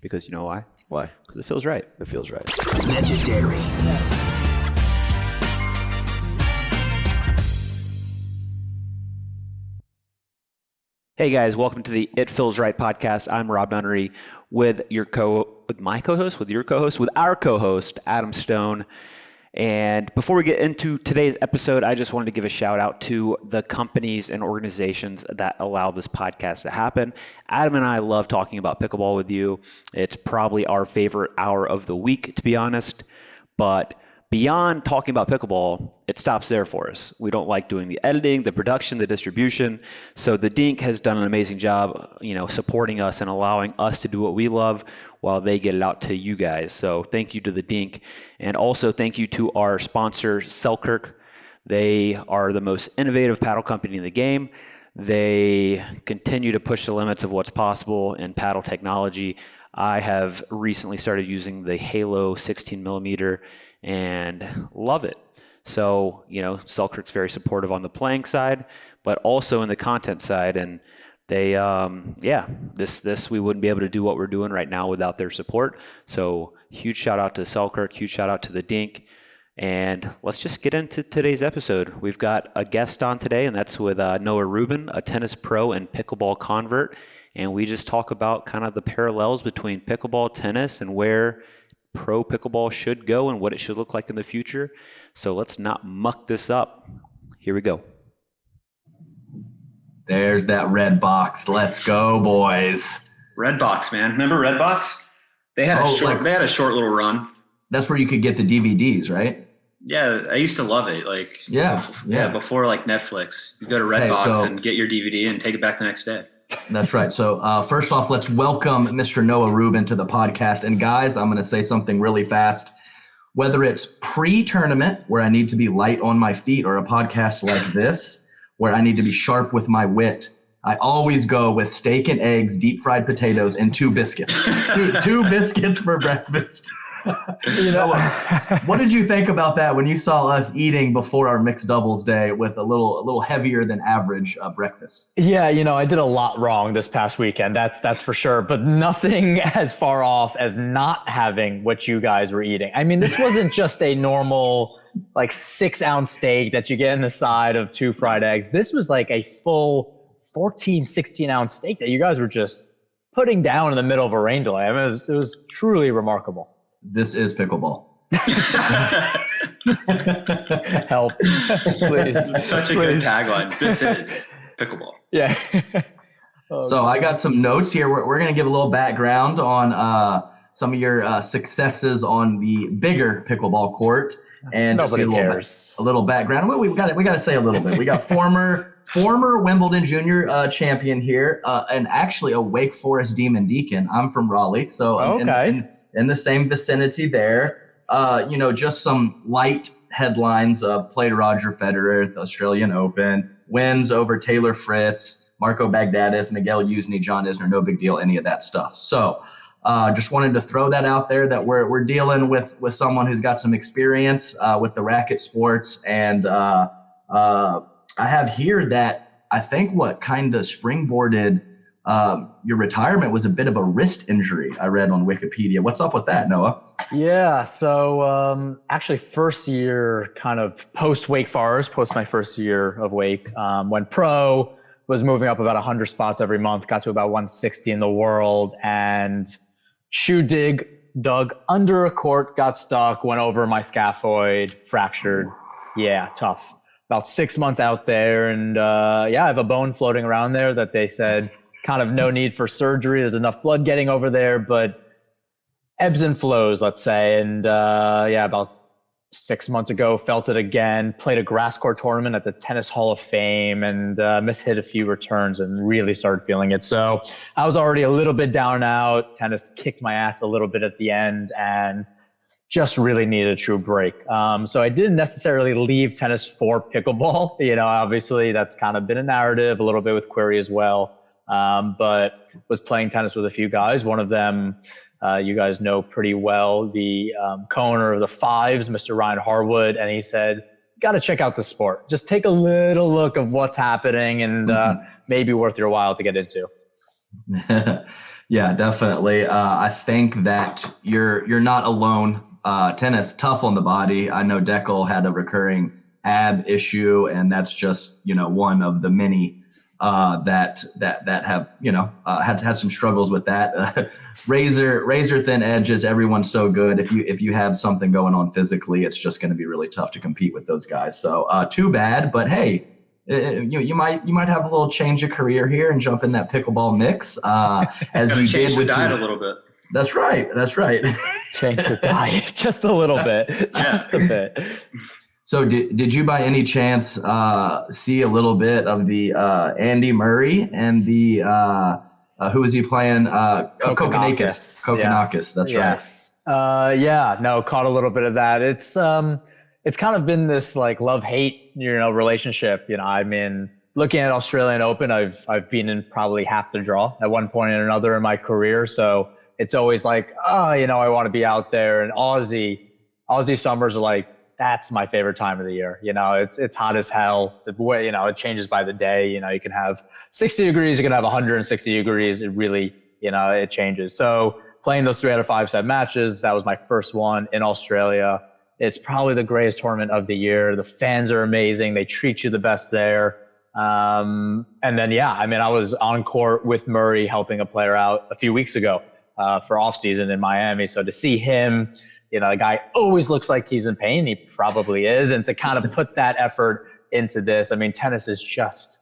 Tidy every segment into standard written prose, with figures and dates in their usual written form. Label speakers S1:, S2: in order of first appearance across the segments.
S1: Because you know why?
S2: Why?
S1: Because it feels right.
S2: It feels right.
S3: Legendary.
S1: Hey guys, welcome to the It Feels Right podcast. I'm Rob Nunnery with our co-host, Adam Stone. And before we get into today's episode, I just wanted to give a shout out to the companies and organizations that allow this podcast to happen. Adam and I love talking about pickleball with you. It's probably our favorite hour of the week, to be honest. But beyond talking about pickleball, it stops there for us. We don't like doing the editing, the production, the distribution. So the Dink has done an amazing job, supporting us and allowing us to do what we love while they get it out to you guys. So thank you to the Dink. And also thank you to our sponsor, Selkirk. They are the most innovative paddle company in the game. They continue to push the limits of what's possible in paddle technology. I have recently started using the Halo 16 millimeter and love it. So, Selkirk's very supportive on the playing side, but also in the content side. And they, this we wouldn't be able to do what we're doing right now without their support. So huge shout out to Selkirk, huge shout out to the Dink. And let's just get into today's episode. We've got a guest on today, and that's with Noah Rubin, a tennis pro and pickleball convert. And we just talk about kind of the parallels between pickleball, tennis, and where pro pickleball should go and what it should look like in the future. So let's not muck this up. Here we go.
S2: There's that red box. Let's go, boys.
S4: Redbox, man. Remember Redbox? They had a short little run.
S2: That's where you could get the DVDs, right?
S4: Yeah, I used to love it. Before like Netflix, you go to Redbox and get your DVD and take it back the next day.
S2: That's right. So first off, let's welcome Mr. Noah Rubin to the podcast. And guys, I'm going to say something really fast. Whether it's pre-tournament where I need to be light on my feet, or a podcast like this where I need to be sharp with my wit, I always go with steak and eggs, deep fried potatoes, and two biscuits. two biscuits for breakfast. What did you think about that when you saw us eating before our mixed doubles day with a little heavier than average breakfast?
S5: Yeah, I did a lot wrong this past weekend. That's for sure. But nothing as far off as not having what you guys were eating. I mean, this wasn't just a normal 6-ounce steak that you get in the side of 2 fried eggs. This was like a full 14, 16-ounce steak that you guys were just putting down in the middle of a rain delay. I mean, it was truly remarkable.
S2: This is pickleball.
S5: Help, please.
S4: Such a good tagline. This is pickleball.
S5: Yeah.
S2: So I got some notes here. We're going to give a little background on some of your successes on the bigger pickleball court, and
S5: nobody
S2: cares. A little background. Well, we got to say a little bit. We got former Wimbledon Junior Champion here, and actually a Wake Forest Demon Deacon. I'm from Raleigh, so
S5: okay.
S2: In the same vicinity there. Just some light headlines. Played Roger Federer at the Australian Open, wins over Taylor Fritz, Marco Baghdadis, Miguel Uzny, John Isner, no big deal, any of that stuff. So just wanted to throw that out there that we're dealing with someone who's got some experience with the racket sports. And I have here that I think what kind of springboarded your retirement was a bit of a wrist injury, I read on Wikipedia. What's up with that, Noah?
S5: Yeah, so actually first year kind of post Wake Forest, post my first year of Wake, when pro was moving up about 100 spots every month, got to about 160 in the world, and shoe dug under a court, got stuck, went over my scaphoid, fractured. Yeah, tough. About 6 months out there, and I have a bone floating around there that they said kind of no need for surgery. There's enough blood getting over there, but ebbs and flows, let's say. And about 6 months ago, felt it again, played a grass court tournament at the Tennis Hall of Fame, and mishit a few returns and really started feeling it. So I was already a little bit down and out. Tennis kicked my ass a little bit at the end and just really needed a true break. So I didn't necessarily leave tennis for pickleball. Obviously that's kind of been a narrative, a little bit with Query as well. But was playing tennis with a few guys. One of them, you guys know pretty well, the co-owner of the Fives, Mr. Ryan Harwood. And he said, got to check out the sport. Just take a little look of what's happening and maybe worth your while to get into.
S2: Yeah, definitely. I think that you're not alone. Tennis, tough on the body. I know Deckel had a recurring ab issue, and that's just, one of the many that have, had some struggles with that. Razor thin edges. Everyone's so good. If you have something going on physically, it's just going to be really tough to compete with those guys. So too bad, but hey, you might have a little change of career here and jump in that pickleball mix as you did with
S4: the diet a little bit.
S2: That's right.
S5: Change the diet just a little bit, just a bit.
S2: So did you by any chance see a little bit of the Andy Murray and the who was he playing? Kokkinakis.
S5: Yes.
S2: That's
S5: right. Caught a little bit of that. It's kind of been this like love-hate, relationship. I mean, looking at Australian Open, I've been in probably half the draw at one point or another in my career. So it's always like, I want to be out there. And Aussie summers are like, that's my favorite time of the year. It's hot as hell. The way, it changes by the day. You can have 60 degrees, you can have 160 degrees. It really, it changes. So playing those 3 out of 5 set matches, that was my first one in Australia. It's probably the greatest tournament of the year. The fans are amazing. They treat you the best there. And then, I was on court with Murray helping a player out a few weeks ago for off season in Miami. So to see him, the guy always looks like he's in pain. He probably is. And to kind of put that effort into this, tennis is just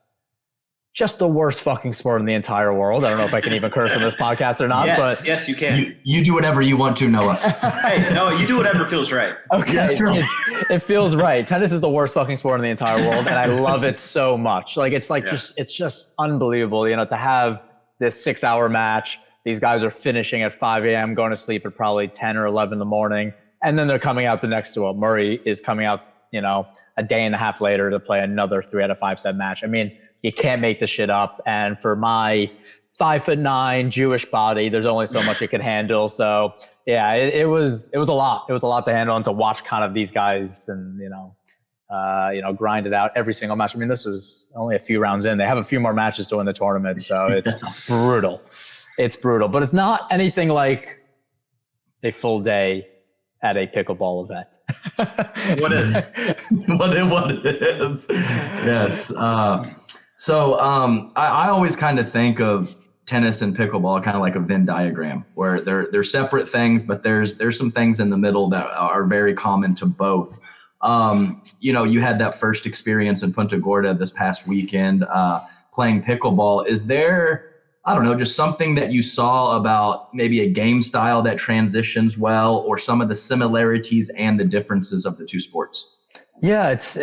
S5: the worst fucking sport in the entire world. I don't know if I can even curse on this podcast or not.
S4: Yes, you can.
S2: You do whatever you want to, Noah.
S4: Hey, Noah, you do whatever feels right.
S5: Okay, it feels right. Tennis is the worst fucking sport in the entire world, and I love it so much. It's just unbelievable. To have this 6-hour match. These guys are finishing at 5 a.m., going to sleep at probably 10 or 11 in the morning, and then they're coming out the next one. Murray is coming out, a day and a half later to play another 3 out of 5 set match. You can't make this shit up. And for my 5'9" Jewish body, there's only so much it could handle. So yeah, it was a lot. It was a lot to handle and to watch kind of these guys and, grind it out every single match. This was only a few rounds in. They have a few more matches to win the tournament. So it's brutal. It's brutal, but it's not anything like a full day at a pickleball event.
S4: What is?
S2: What is? Yes. I always kind of think of tennis and pickleball kind of like a Venn diagram, where they're separate things, but there's some things in the middle that are very common to both. You had that first experience in Punta Gorda this past weekend playing pickleball. Is there, I don't know, just something that you saw about maybe a game style that transitions well, or some of the similarities and the differences of the two sports?
S5: Yeah, it's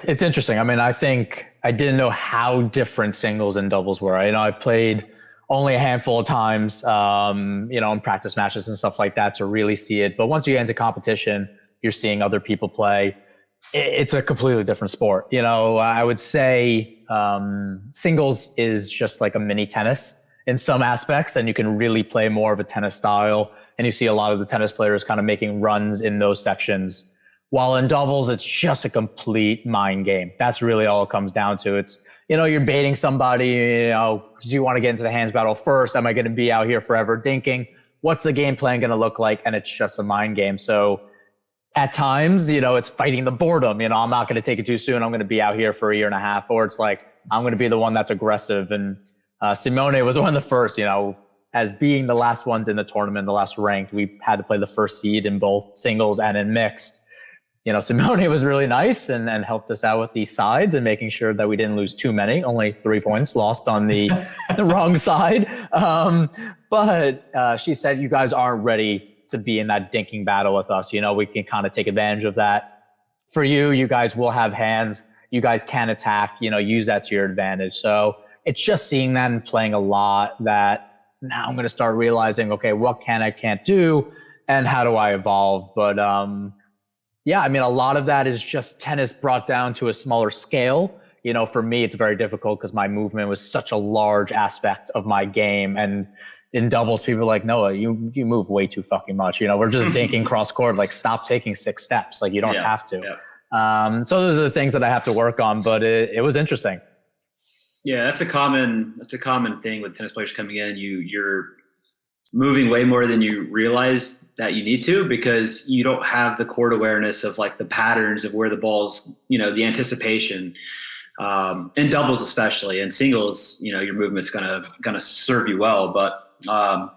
S5: interesting. I think I didn't know how different singles and doubles were. I've played only a handful of times, in practice matches and stuff like that to really see it. But once you get into competition, you're seeing other people play. It's a completely different sport. I would say singles is just like a mini tennis in some aspects, and you can really play more of a tennis style. And you see a lot of the tennis players kind of making runs in those sections. While in doubles, it's just a complete mind game. That's really all it comes down to. It's, you're baiting somebody, do you want to get into the hands battle first? Am I going to be out here forever dinking? What's the game plan going to look like? And it's just a mind game. So at times, it's fighting the boredom. I'm not going to take it too soon. I'm going to be out here for a year and a half. Or it's like, I'm going to be the one that's aggressive. And Simone was one of the first, as being the last ones in the tournament, the last ranked, we had to play the first seed in both singles and in mixed. Simone was really nice and helped us out with these sides and making sure that we didn't lose too many, only 3 points lost on the wrong side. But she said, you guys aren't ready to be in that dinking battle with us. We can kind of take advantage of that. For you guys will have hands. You guys can attack, use that to your advantage. So it's just seeing that and playing a lot that now I'm going to start realizing, okay, what can't do and how do I evolve? But, a lot of that is just tennis brought down to a smaller scale. For me, it's very difficult because my movement was such a large aspect of my game. And in doubles, people are like, Noah, you move way too fucking much. We're just dinking cross court, like stop taking 6 steps. Like you don't have to. Yeah. So those are the things that I have to work on, but it was interesting.
S4: Yeah, that's a common thing with tennis players coming in. You're moving way more than you realize that you need to, because you don't have the court awareness of like the patterns of where the ball's, the anticipation, in doubles especially. In singles, your movement's gonna serve you well, but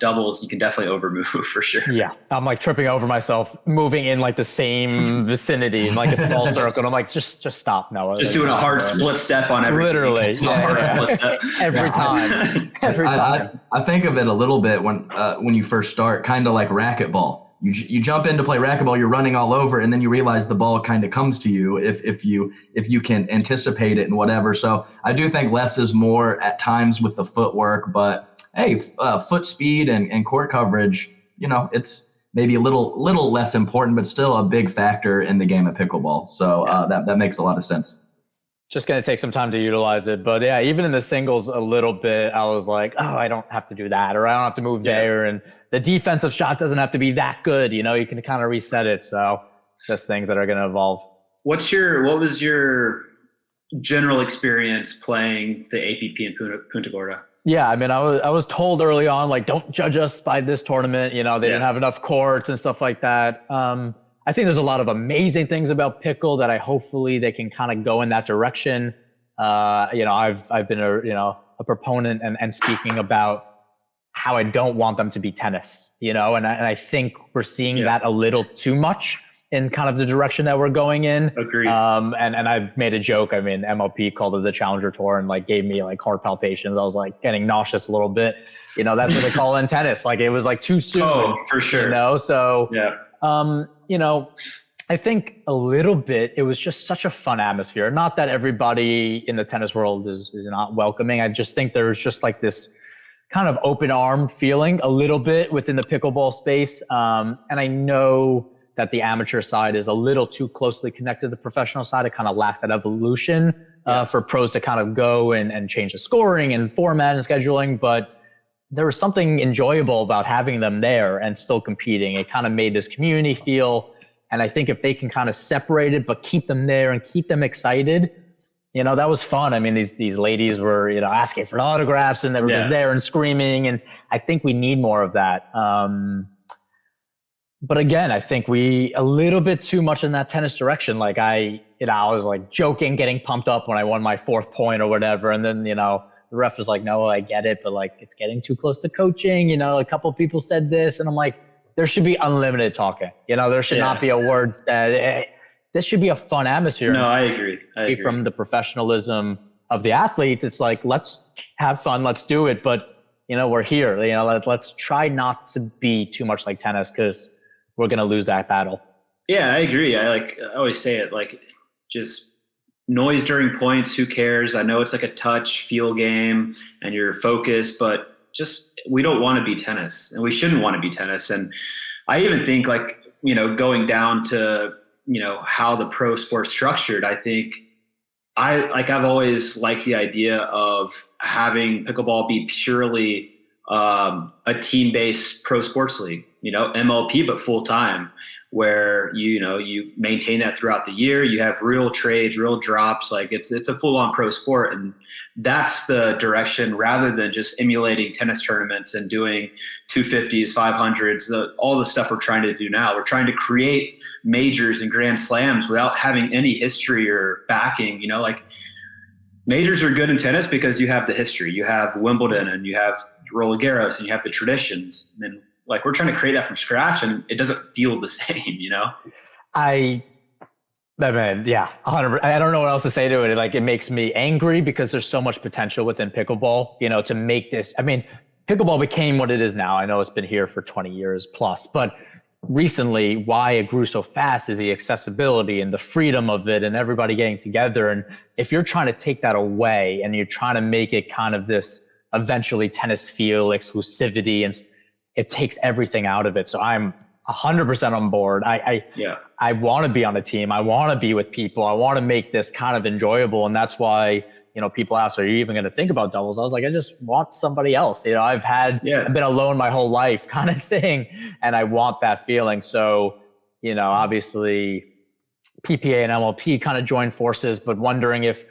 S4: doubles you can definitely overmove for sure.
S5: Yeah, I'm like tripping over myself, moving in like the same vicinity in like a small circle. And I'm like, just stop, Noah.
S4: Just doing a hard split step on everything.
S5: Literally,
S4: Split step.
S5: Every time.
S2: I think of it a little bit when you first start, kind of like racquetball. You jump in to play racquetball, you're running all over, and then you realize the ball kind of comes to you if you can anticipate it and whatever. So I do think less is more at times with the footwork, but hey, foot speed and court coverage, it's maybe a little less important, but still a big factor in the game of pickleball. So that makes a lot of sense.
S5: Just going to take some time to utilize it. But yeah, even in the singles a little bit, I was like, oh, I don't have to do that, or I don't have to move there. And the defensive shot doesn't have to be that good. You can kind of reset it. So just things that are going to evolve. What
S4: was your general experience playing the APP in Punta Gorda?
S5: Yeah, I mean, I was told early on, like, don't judge us by this tournament. They didn't have enough courts and stuff like that. I think there's a lot of amazing things about pickle that hopefully they can kind of go in that direction. I've been a proponent and speaking about how I don't want them to be tennis, and I think we're seeing that a little too much in kind of the direction that we're going in.
S4: Agreed.
S5: And I've made a joke. I mean, MLP called it the Challenger Tour and like gave me like heart palpitations. I was like getting nauseous a little bit. That's what they call it in tennis. Like it was like too soon.
S4: Oh, for sure.
S5: So
S4: yeah.
S5: I think a little bit, it was just such a fun atmosphere. Not that everybody in the tennis world is not welcoming. I just think there's just like this kind of open arm feeling a little bit within the pickleball space. And I know that the amateur side is a little too closely connected to the professional side. It kind of lacks that evolution for pros to kind of go and change the scoring and format and scheduling. But there was something enjoyable about having them there and still competing. It kind of made this community feel. And I think if they can kind of separate it, but keep them there and keep them excited, that was fun. I mean, these ladies were, asking for autographs and they were just there and screaming. And I think we need more of that. But again, I think we a little bit too much in that tennis direction. Like I was like joking, getting pumped up when I won my 4th point or whatever. And then, the ref was like, no, I get it. But like, it's getting too close to coaching. A couple of people said this and I'm like, there should be unlimited talking. There should not be a word said. This should be a fun atmosphere.
S4: No, I agree.
S5: From the professionalism of the athletes, it's like, let's have fun. Let's do it. But, we're here. Let's try not to be too much like tennis because we're going to lose that battle.
S4: Yeah, I agree. I always say it, like just noise during points. Who cares? I know it's like a touch feel game and you're focused, but just, we don't want to be tennis and we shouldn't want to be tennis. And I even think like, going down to, how the pro sport's structured, I think I've always liked the idea of having pickleball be purely a team-based pro sports league, MLP, but full time, where, you maintain that throughout the year. You have real trades, real drops. Like it's a full on pro sport. And that's the direction, rather than just emulating tennis tournaments and doing 250s, 500s, all the stuff we're trying to do now. We're trying to create majors and grand slams without having any history or backing, like majors are good in tennis because you have the history. You have Wimbledon and you have Roland Garros and you have the traditions. And like we're trying to create that from scratch and it doesn't feel the same,
S5: Yeah, 100%. I don't know what else to say to it. Like it makes me angry because there's so much potential within pickleball, to make this. I mean, pickleball became what it is now. I know it's been here for 20 years plus, but recently why it grew so fast is the accessibility and the freedom of it and everybody getting together. And if you're trying to take that away and you're trying to make it kind of this eventually tennis feel exclusivity, and it takes everything out of it. So I'm 100% on board. I want to be on a team. I want to be with people. I want to make this kind of enjoyable. And that's why, people ask, are you even going to think about doubles? I was like, I just want somebody else. I've been alone my whole life kind of thing. And I want that feeling. So, obviously PPA and MLP kind of joined forces, but wondering if,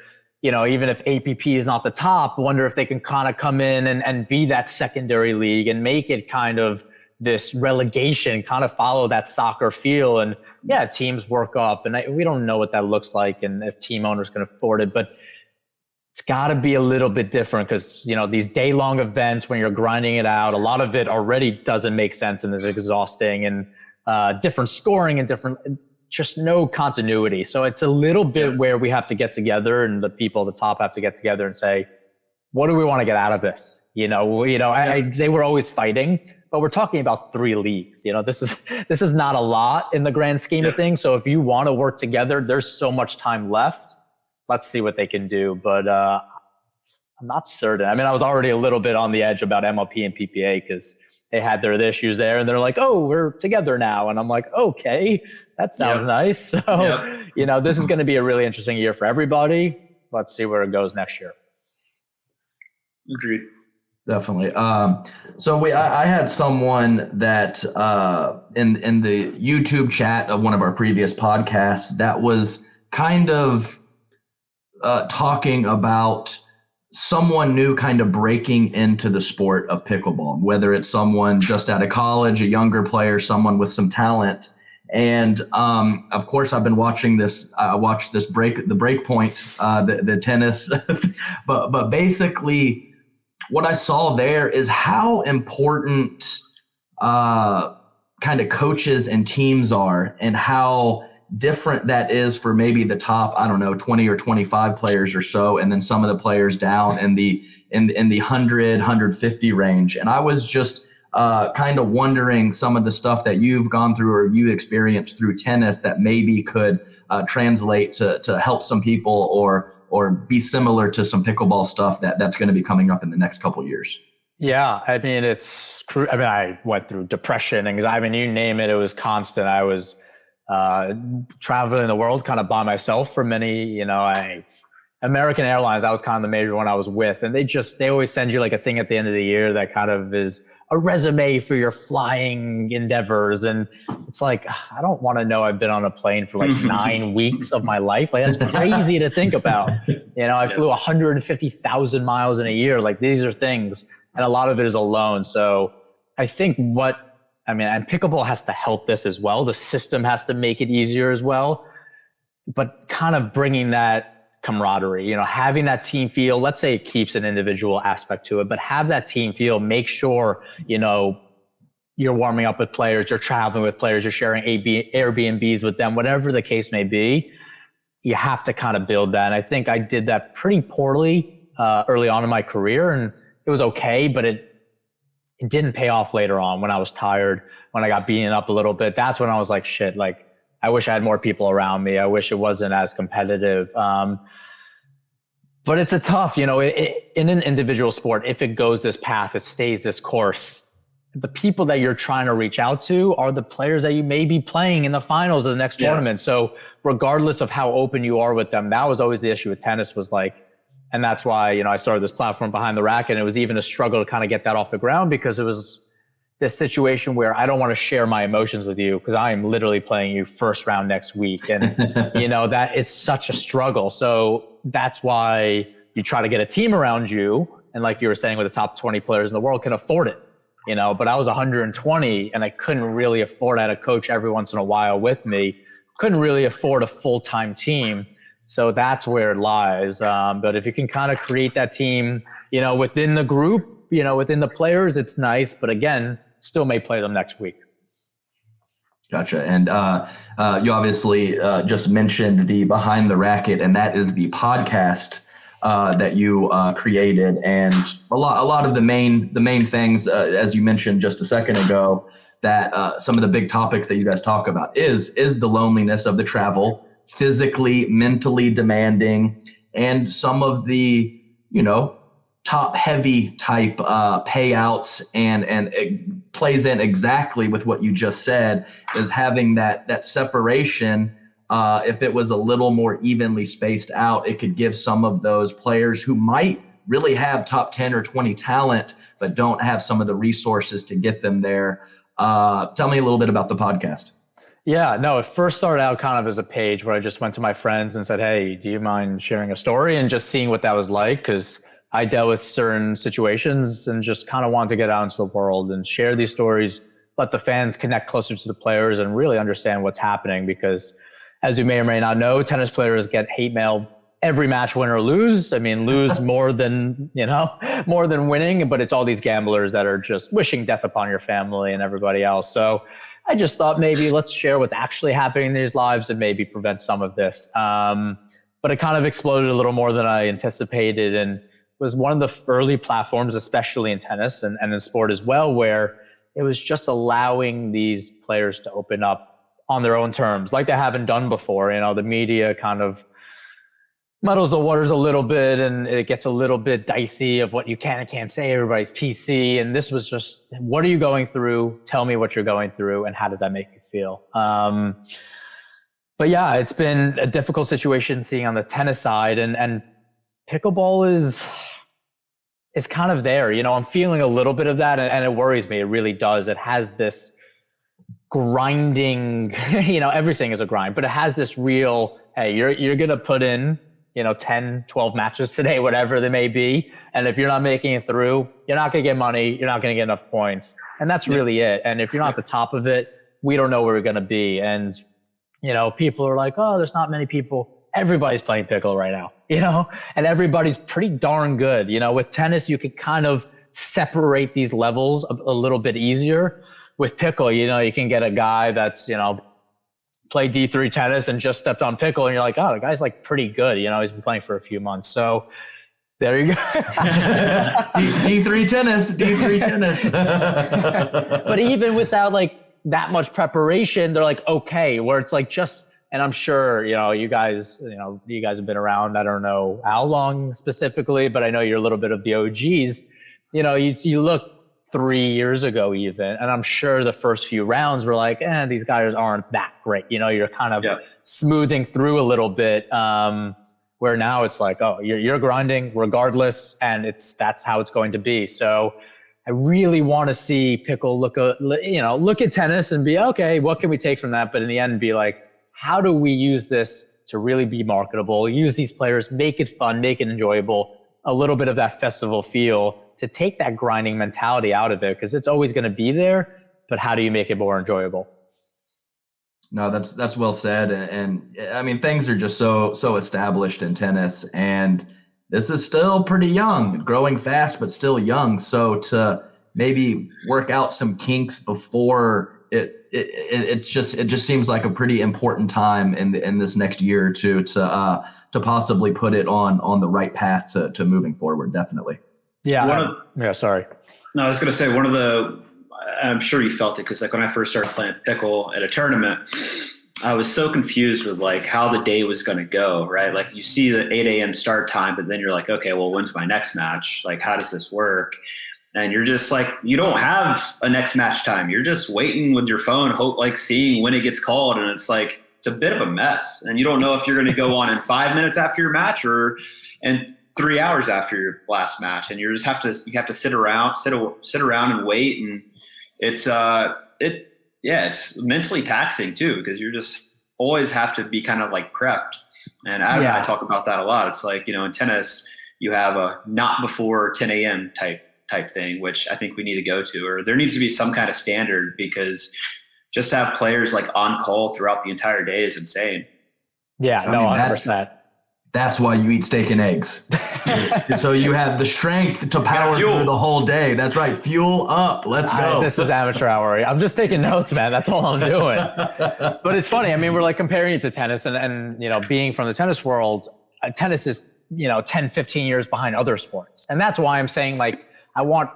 S5: even if APP is not the top, wonder if they can kind of come in and be that secondary league and make it kind of this relegation, kind of follow that soccer feel. And yeah, teams work up, and we don't know what that looks like and if team owners can afford it, but it's got to be a little bit different because, these day-long events when you're grinding it out, a lot of it already doesn't make sense and is exhausting, and different scoring and just no continuity. So it's a little bit where we have to get together, and the people at the top have to get together and say, what do we want to get out of this? They were always fighting, but we're talking about 3 leagues. This is not a lot in the grand scheme of things. So if you want to work together, there's so much time left. Let's see what they can do. But I'm not certain. I mean, I was already a little bit on the edge about MLP and PPA because they had their issues there, and they're like, oh, we're together now. And I'm like, okay, that sounds nice. So, this is going to be a really interesting year for everybody. Let's see where it goes next year.
S4: Agreed.
S2: Definitely. So I had someone that in the YouTube chat of one of our previous podcasts that was kind of talking about someone new kind of breaking into the sport of pickleball, whether it's someone just out of college, a younger player, someone with some talent. And of course, I've been watching this. I watched this the Breakpoint, the tennis, but basically, what I saw there is how important kind of coaches and teams are, and how different that is for maybe the top, 20 or 25 players or so, and then some of the players down in the 100, 150 range. And I was just kind of wondering some of the stuff that you've gone through or you experienced through tennis that maybe could translate to help some people or be similar to some pickleball stuff that's going to be coming up in the next couple of years.
S5: Yeah, I mean, it's true. I mean, I went through depression, anxiety, I mean, you name it, it was constant. I was traveling the world kind of by myself for many, American Airlines, that was kind of the major one I was with. And they always send you like a thing at the end of the year that kind of is a resume for your flying endeavors. And it's like, I don't want to know I've been on a plane for like 9 weeks of my life. Like, that's crazy to think about. I flew 150,000 miles in a year. Like, these are things, and a lot of it is alone. So I think and pickleball has to help this as well. The system has to make it easier as well, but kind of bringing that camaraderie, having that team feel. Let's say it keeps an individual aspect to it, but have that team feel. Make sure, you're warming up with players, you're traveling with players, you're sharing Airbnbs with them, whatever the case may be. You have to kind of build that. And I think I did that pretty poorly early on in my career, and it was okay, but it didn't pay off later on when I was tired, when I got beaten up a little bit. That's when I was like, shit, like, I wish I had more people around me. I wish it wasn't as competitive. But it's a tough, in an individual sport, if it goes this path, it stays this course, the people that you're trying to reach out to are the players that you may be playing in the finals of the next tournament. So regardless of how open you are with them, that was always the issue with tennis, was like, and that's why, I started this platform Behind the Racket, and it was even a struggle to kind of get that off the ground, because it was this situation where I don't want to share my emotions with you because I am literally playing you first round next week. And, that it's such a struggle. So that's why you try to get a team around you. And like you were saying, with the top 20 players in the world can afford it, but I was 120 and I couldn't really afford. I had a coach every once in a while with me, couldn't really afford a full-time team. So that's where it lies. But if you can kind of create that team, within the group, within the players, it's nice. But again, still may play them next week.
S2: Gotcha. And you obviously just mentioned the Behind the Racket, and that is the podcast that you created. And a lot of the main things, as you mentioned just a second ago, that some of the big topics that you guys talk about is the loneliness of the travel, physically, mentally demanding, and some of the, top heavy type payouts, and it plays in exactly with what you just said, is having that separation. If it was a little more evenly spaced out, it could give some of those players who might really have top 10 or 20 talent, but don't have some of the resources to get them there. Tell me a little bit about the podcast.
S5: Yeah, no, it first started out kind of as a page where I just went to my friends and said, hey, do you mind sharing a story, and just seeing what that was like? Because I dealt with certain situations and just kind of wanted to get out into the world and share these stories, let the fans connect closer to the players and really understand what's happening. Because as you may or may not know, tennis players get hate mail every match, win or lose. I mean, lose more than winning, but it's all these gamblers that are just wishing death upon your family and everybody else. So I just thought maybe let's share what's actually happening in these lives and maybe prevent some of this. But it kind of exploded a little more than I anticipated, and was one of the early platforms, especially in tennis and in sport as well, where it was just allowing these players to open up on their own terms, like they haven't done before. The media kind of muddles the waters a little bit, and it gets a little bit dicey of what you can and can't say. Everybody's PC. And this was just, what are you going through? Tell me what you're going through, and how does that make you feel? But yeah, it's been a difficult situation seeing on the tennis side, and pickleball is kind of there. I'm feeling a little bit of that, and it worries me. It really does. It has this grinding, everything is a grind, but it has this real, hey, you're going to put in 10, 12 matches today, whatever they may be. And if you're not making it through, you're not going to get money. You're not going to get enough points. And that's really it. And if you're not at the top of it, we don't know where we're going to be. And, people are like, oh, there's not many people. Everybody's playing pickle right now, and everybody's pretty darn good. With tennis, you could kind of separate these levels a little bit easier. With pickle, you can get a guy that's, played D3 tennis and just stepped on pickle, and you're like, oh, the guy's like pretty good. He's been playing for a few months. So there you go.
S2: D3 tennis.
S5: But even without like that much preparation, they're like, okay, where it's like just, and I'm sure, you guys have been around. I don't know how long specifically, but I know you're a little bit of the OGs. You look 3 years ago even, and I'm sure the first few rounds were like, these guys aren't that great. You're kind of smoothing through a little bit, where now it's like, oh, you're grinding regardless, and that's how it's going to be. So I really want to see pickle look at tennis and be, okay, what can we take from that? But in the end, be like, how do we use this to really be marketable, use these players, make it fun, make it enjoyable, a little bit of that festival feel, to take that grinding mentality out of it, because it's always going to be there, but how do you make it more enjoyable?
S2: No, that's well said. And I mean, things are just so established in tennis, and this is still pretty young, growing fast, but still young. So to maybe work out some kinks before it just seems like a pretty important time in this next year or two to possibly put it on the right path to moving forward. Definitely.
S5: Yeah. Sorry.
S4: No, I was going to say I'm sure you felt it, because like when I first started playing pickle at a tournament, I was so confused with like how the day was going to go, right? Like you see the 8 a.m. start time, but then you're like, okay, well, when's my next match? Like, how does this work? And you're just like, you don't have a next match time. You're just waiting with your phone, seeing when it gets called. And it's like, it's a bit of a mess. And you don't know if you're going to go on in 5 minutes after your match or in 3 hours after your last match. And you have to sit around and wait. And it's mentally taxing too, because you're just always have to be kind of like prepped. And Adam and I talk about that a lot. It's like, in tennis, you have a not before 10 a.m. type thing, which I think we need to go to, or there needs to be some kind of standard, because just to have players like on call throughout the entire day is insane.
S5: Yeah, I mean, 100%.
S2: That's why you eat steak and eggs. So you have the strength to power through the whole day. That's right. Fuel up. Let's go.
S5: This is amateur hour. I'm just taking notes, man. That's all I'm doing. But it's funny. I mean, we're like comparing it to tennis, and being from the tennis world, tennis is, 10, 15 years behind other sports. And that's why I'm saying, like, I want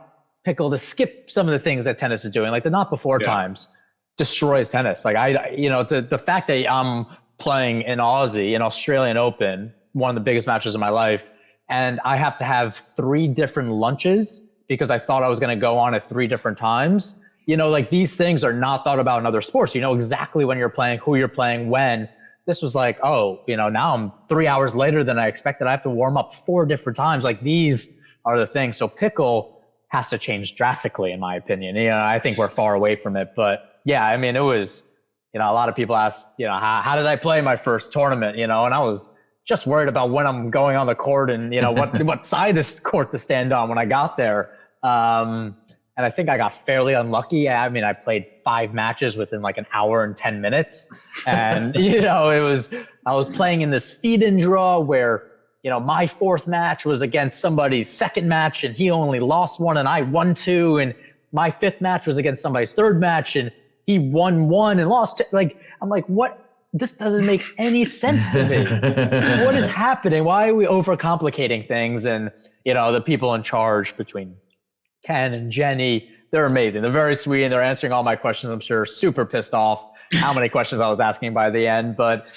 S5: pickle to skip some of the things that tennis is doing, like the not before times destroys tennis. Like the fact that I'm playing in Aussie, in Australian Open, one of the biggest matches of my life, and I have to have 3 different lunches because I thought I was going to go on at 3 different times. Like these things are not thought about in other sports. You know exactly when you're playing, who you're playing, when. This was like, now I'm 3 hours later than I expected. I have to warm up 4 different times. Like these are the things. So pickle has to change drastically, in my opinion. I think we're far away from it, but yeah, I mean, it was a lot of people ask, how did I play my first tournament, and I was just worried about when I'm going on the court and, what side of this court to stand on when I got there. And I think I got fairly unlucky. I mean, I played 5 matches within like an hour and 10 minutes. And, I was playing in this feed-in draw where, my 4th match was against somebody's 2nd match and he only lost 1 and I won 2. And my 5th match was against somebody's 3rd match and he won 1 and lost 2. Like, I'm like, what? This doesn't make any sense to me. What is happening? Why are we overcomplicating things? And, the people in charge between Ken and Jenny, they're amazing. They're very sweet and they're answering all my questions. I'm sure super pissed off how many questions I was asking by the end, but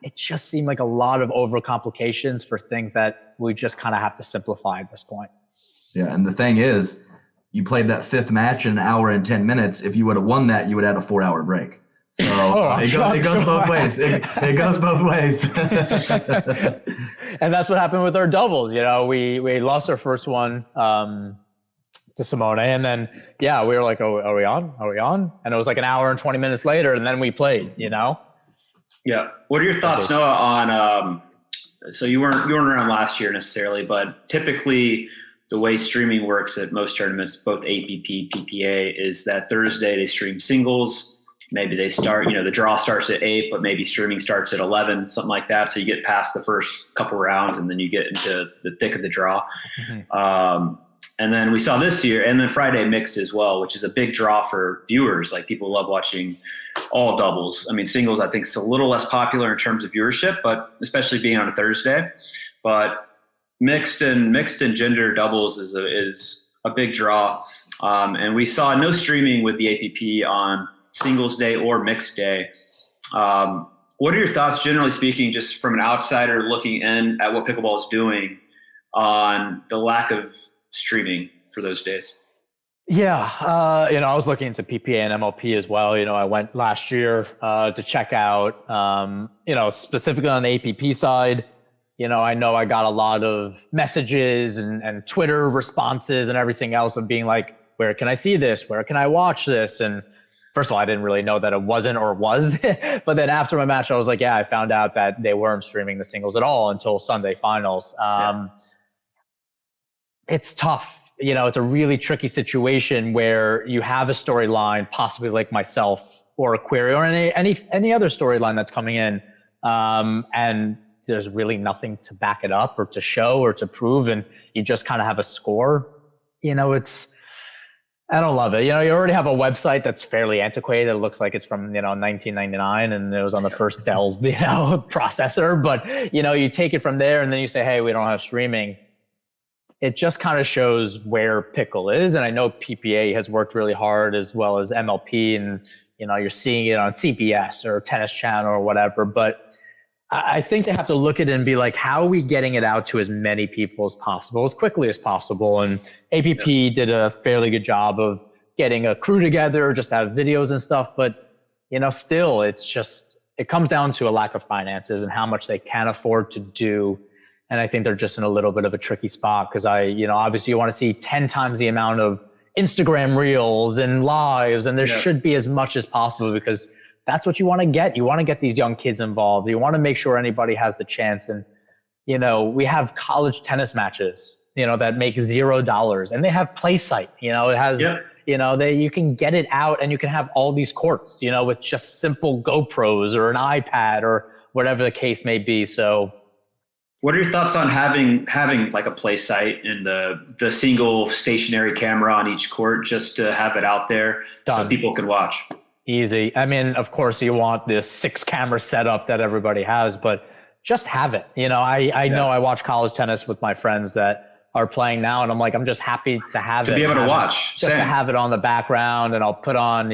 S5: it just seemed like a lot of overcomplications for things that we just kind of have to simplify at this point.
S2: Yeah. And the thing is, you played that 5th match in an hour and 10 minutes. If you would have won that, you would have had a 4-hour break. So it goes both ways. It goes both ways.
S5: And that's what happened with our doubles. We lost our first one to Simone, and then we were like, "Oh, are we on? Are we on?" And it was like an hour and 20 minutes later, and then we played. Yeah.
S4: What are your thoughts, Noah, on? So you weren't around last year necessarily, but typically the way streaming works at most tournaments, both APP, PPA, is that Thursday they stream singles. Maybe they start, the draw starts at 8, but maybe streaming starts at 11, something like that. So you get past the first couple rounds and then you get into the thick of the draw. Mm-hmm. And then we saw this year, and then Friday mixed as well, which is a big draw for viewers. Like, people love watching all doubles. I mean, singles I think is a little less popular in terms of viewership, but especially being on a Thursday. But mixed and gender doubles is a big draw. And we saw no streaming with the APP on singles day or mixed day. What are your thoughts, generally speaking, just from an outsider looking in at what pickleball is doing, on the lack of streaming for those days?
S5: Yeah. I was looking into PPA and MLP as well. I went last year to check out, specifically on the APP side. I know I got a lot of messages and Twitter responses and everything else of being like, where can I see this? Where can I watch this? And first of all, I didn't really know that it wasn't or was. But then after my match, I was like, I found out that they weren't streaming the singles at all until Sunday finals. It's tough. It's a really tricky situation where you have a storyline, possibly like myself or a query or any other storyline that's coming in. And there's really nothing to back it up or to show or to prove. And you just kind of have a score. I don't love it. You already have a website that's fairly antiquated. It looks like it's from, 1999 and it was on the first Dell, processor. But, you take it from there and then you say, hey, we don't have streaming. It just kind of shows where Pickle is. And I know PPA has worked really hard, as well as MLP. And, you're seeing it on CBS or Tennis Channel or whatever. But I think they have to look at it and be like, how are we getting it out to as many people as possible, as quickly as possible? And APP did a fairly good job of getting a crew together, just have videos and stuff. But, still, it comes down to a lack of finances and how much they can afford to do. And I think they're just in a little bit of a tricky spot because obviously you want to see 10 times the amount of Instagram reels and lives, and there should be as much as possible because that's what you want to get. You want to get these young kids involved. You want to make sure anybody has the chance. And, we have college tennis matches, that make $0 and they have play site, it has, you can get it out and you can have all these courts, with just simple GoPros or an iPad or whatever the case may be. So
S4: what are your thoughts on having like a play site and the single stationary camera on each court just to have it out there so people can watch?
S5: Easy. I mean, of course you want this 6 camera setup that everybody has, but just have it. I know I watch college tennis with my friends that are playing now, and I'm like, I'm just happy to have it.
S4: To be able to watch.
S5: Just to have it on the background, and I'll put on,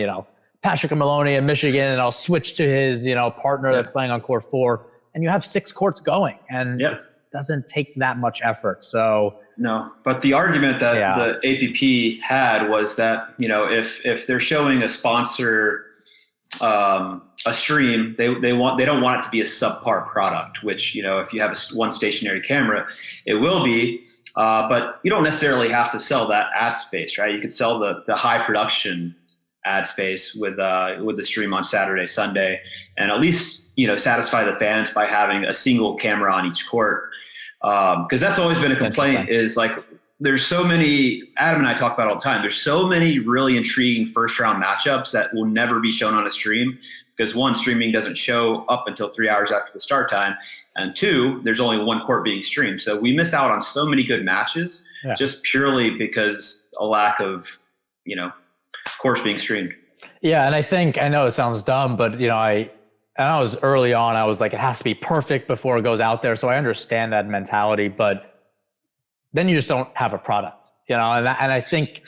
S5: Patrick Maloney in Michigan, and I'll switch to his, partner that's playing on court 4, and you have 6 courts going, and it doesn't take that much effort. So
S4: no, but the argument that the APP had was that, if they're showing a sponsor a stream, they don't want it to be a subpar product, which, if you have one stationary camera, it will be, but you don't necessarily have to sell that ad space, right? You could sell the high production ad space with the stream on Saturday, Sunday, and at least, satisfy the fans by having a single camera on each court. Because that's always been a complaint is like, there's so many, Adam and I talk about all the time, there's so many really intriguing first round matchups that will never be shown on a stream because one, streaming doesn't show up until 3 hours after the start time. And two, there's only one court being streamed. So we miss out on so many good matches just purely because a lack of, course being streamed.
S5: Yeah. And I know it sounds dumb, but I was early on, I was like, it has to be perfect before it goes out there. So I understand that mentality, but then you just don't have a product, and I think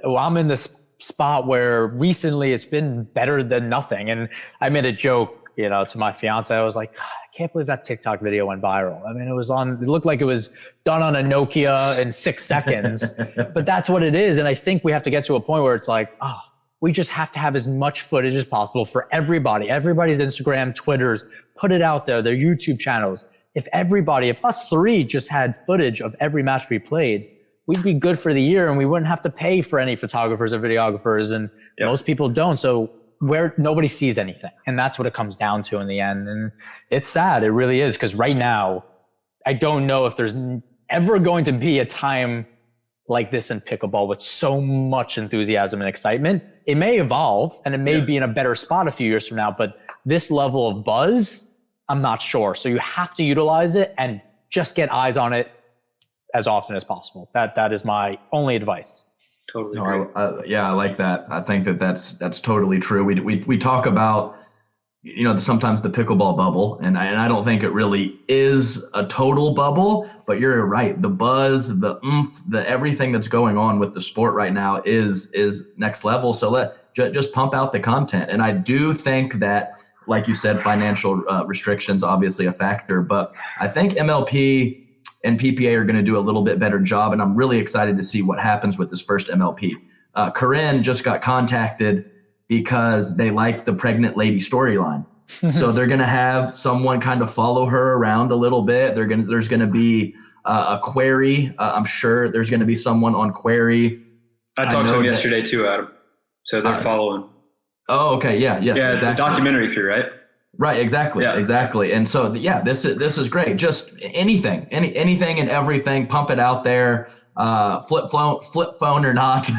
S5: I'm in this spot where recently it's been better than nothing. And I made a joke, to my fiance. I was like, God, I can't believe that TikTok video went viral. I mean, it looked like it was done on a Nokia in 6 seconds, but that's what it is. And I think we have to get to a point where it's like, we just have to have as much footage as possible for everybody's Instagram, Twitters, put it out there, their YouTube channels. If us three just had footage of every match we played, we'd be good for the year and we wouldn't have to pay for any photographers or videographers. And most people don't. So nobody sees anything. And that's what it comes down to in the end. And it's sad. It really is. Because right now, I don't know if there's ever going to be a time like this in pickleball with so much enthusiasm and excitement. It may evolve and it may be in a better spot a few years from now, but this level of buzz, I'm not sure. So you have to utilize it and just get eyes on it as often as possible. That is my only advice.
S4: Totally agree.
S2: I like that. I think that's totally true. We talk about, sometimes the pickleball bubble, and I don't think it really is a total bubble, but you're right. The buzz, the oomph, the everything that's going on with the sport right now is next level. So just pump out the content. And I do think that, like you said, financial restrictions obviously a factor, but I think MLP and PPA are going to do a little bit better job, and I'm really excited to see what happens with this first MLP. Corinne just got contacted because they like the pregnant lady storyline. So they're going to have someone kind of follow her around a little bit. There's going to be a query. I'm sure there's going to be someone on query.
S4: I talked to him yesterday too, Adam. So they're following.
S2: Oh, okay. Yeah,
S4: exactly. The documentary crew, right?
S2: Right. Exactly. Yeah. Exactly. And so, this is great. Just anything and everything, pump it out there, flip phone or not,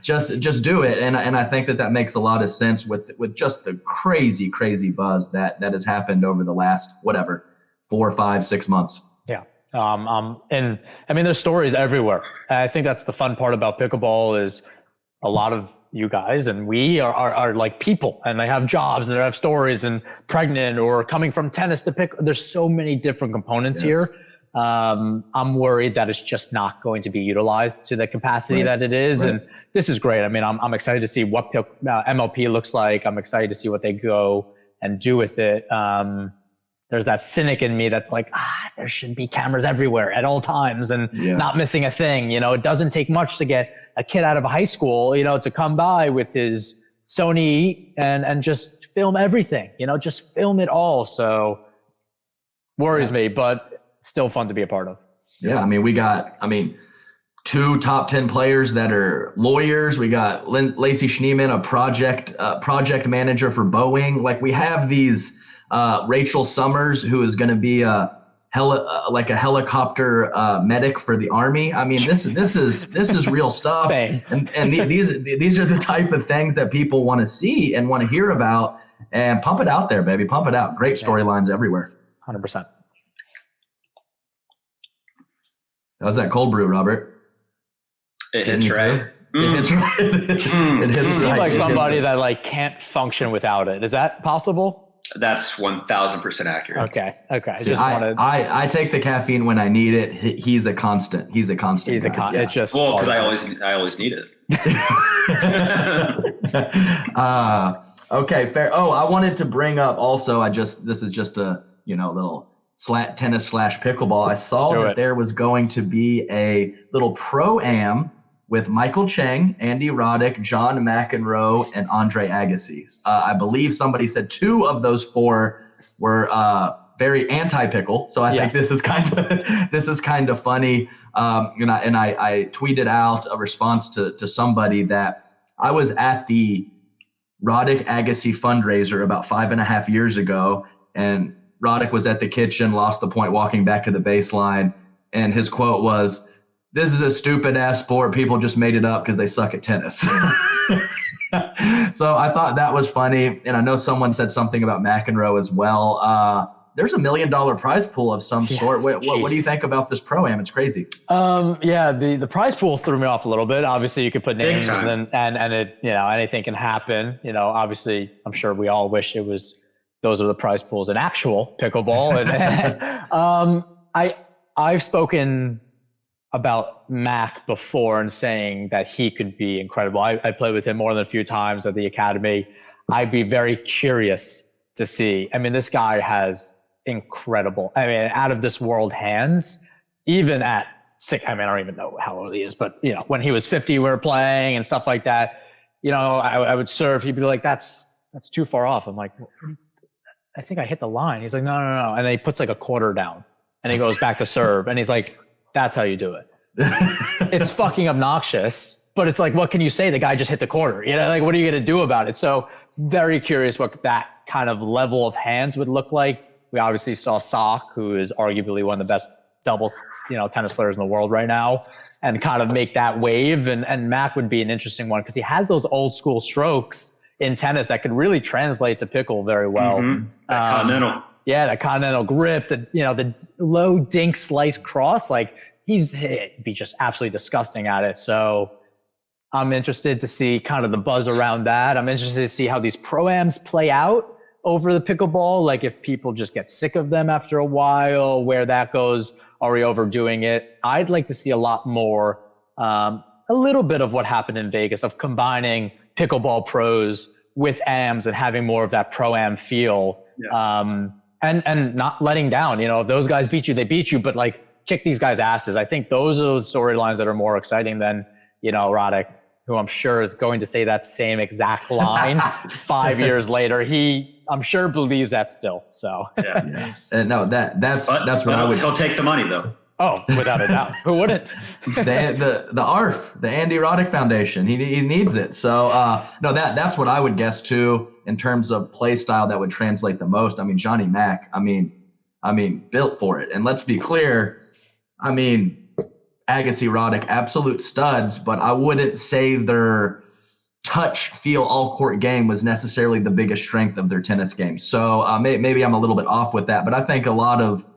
S2: just do it. And I think that makes a lot of sense with just the crazy buzz that has happened over the last, 4, 5, 6 months.
S5: Yeah. And I mean, there's stories everywhere. I think that's the fun part about pickleball is a lot of you guys and we are like people and they have jobs and they have stories and pregnant or coming from tennis to pick. There's so many different components here. I'm worried that it's just not going to be utilized to the capacity that it is. And this is great. I mean, I'm excited to see what MLP looks like. I'm excited to see what they go and do with it. There's that cynic in me that's like, there should be cameras everywhere at all times and not missing a thing. It doesn't take much to get a kid out of high school, to come by with his Sony and just film everything, just film it all. So worries me, but still fun to be a part of.
S2: Yeah. I mean, we got, 2 top 10 players that are lawyers. We got Lacey Schneeman, a project manager for Boeing. Like we have these, Rachel Summers, who is going to be a helicopter medic for the Army. I mean, this is real stuff. And these are the type of things that people want to see and want to hear about. And pump it out there, baby. Pump it out. Great storylines everywhere.
S5: 100%.
S2: How's that cold brew, Robert?
S4: It hits right.
S2: It hits right. It hits
S5: you seem
S2: right.
S5: like somebody that can't function without it. Is that possible?
S4: That's 1,000% accurate.
S5: Okay.
S2: See, I take the caffeine when I need it. He's a constant. He's a constant.
S5: It's just
S4: because I always need it.
S2: Okay, fair. Oh, I wanted to bring up also. This is just a little tennis / pickleball. I saw that there was going to be a little pro-am with Michael Chang, Andy Roddick, John McEnroe, and Andre Agassi. I believe somebody said 2 of those 4 were very anti-pickle. So I think this is kind of funny. I tweeted out a response to somebody that I was at the Roddick Agassi fundraiser about 5.5 years ago. And Roddick was at the kitchen, lost the point walking back to the baseline. And his quote was, "This is a stupid ass sport. People just made it up because they suck at tennis." So I thought that was funny. And I know someone said something about McEnroe as well. There's $1 million prize pool of some sort. What do you think about this pro-am? It's crazy.
S5: The prize pool threw me off a little bit. Obviously, you could put names and it, anything can happen. Obviously, I'm sure we all wish it was those are the prize pools in actual pickleball. And I've spoken about Mac before and saying that he could be incredible. I played with him more than a few times at the academy. I'd be very curious to see. I mean, this guy has incredible, out of this world hands, even at 6. I don't even know how old he is, but when he was 50, we were playing and stuff like that. I would serve. He'd be like, that's too far off. I'm like, I think I hit the line. He's like, no. And then he puts like a quarter down and he goes back to serve. And he's like, that's how you do it. It's fucking obnoxious, but it's like, what can you say? The guy just hit the quarter. What are you going to do about it? So very curious what that kind of level of hands would look like. We obviously saw Sock, who is arguably one of the best doubles, tennis players in the world right now, and kind of make that wave. And Mac would be an interesting one because he has those old school strokes in tennis that could really translate to pickle very well.
S4: Mm-hmm. That continental.
S5: Yeah, that continental grip, the low dink slice cross, he'd be just absolutely disgusting at it. So I'm interested to see kind of the buzz around that. I'm interested to see how these pro-ams play out over the pickleball. If people just get sick of them after a while, where that goes. Are we overdoing it? I'd like to see a lot more, a little bit of what happened in Vegas of combining pickleball pros with AMs and having more of that pro-am feel. Yeah. And not letting down, if those guys beat you, they beat you, but kick these guys' asses. I think those are the storylines that are more exciting than, Roddick, who I'm sure is going to say that same exact line 5 years later. I'm sure believes that still. So
S2: yeah. No, that's what I would.
S4: He'll take the money though.
S5: Oh, without a doubt. Who wouldn't?
S2: the ARF, the Andy Roddick Foundation, he needs it. So no, that's what I would guess too in terms of play style that would translate the most. Johnny Mac, built for it. And let's be clear, Agassi, Roddick, absolute studs, but I wouldn't say their touch, feel, all court game was necessarily the biggest strength of their tennis game. So maybe I'm a little bit off with that, but I think a lot of,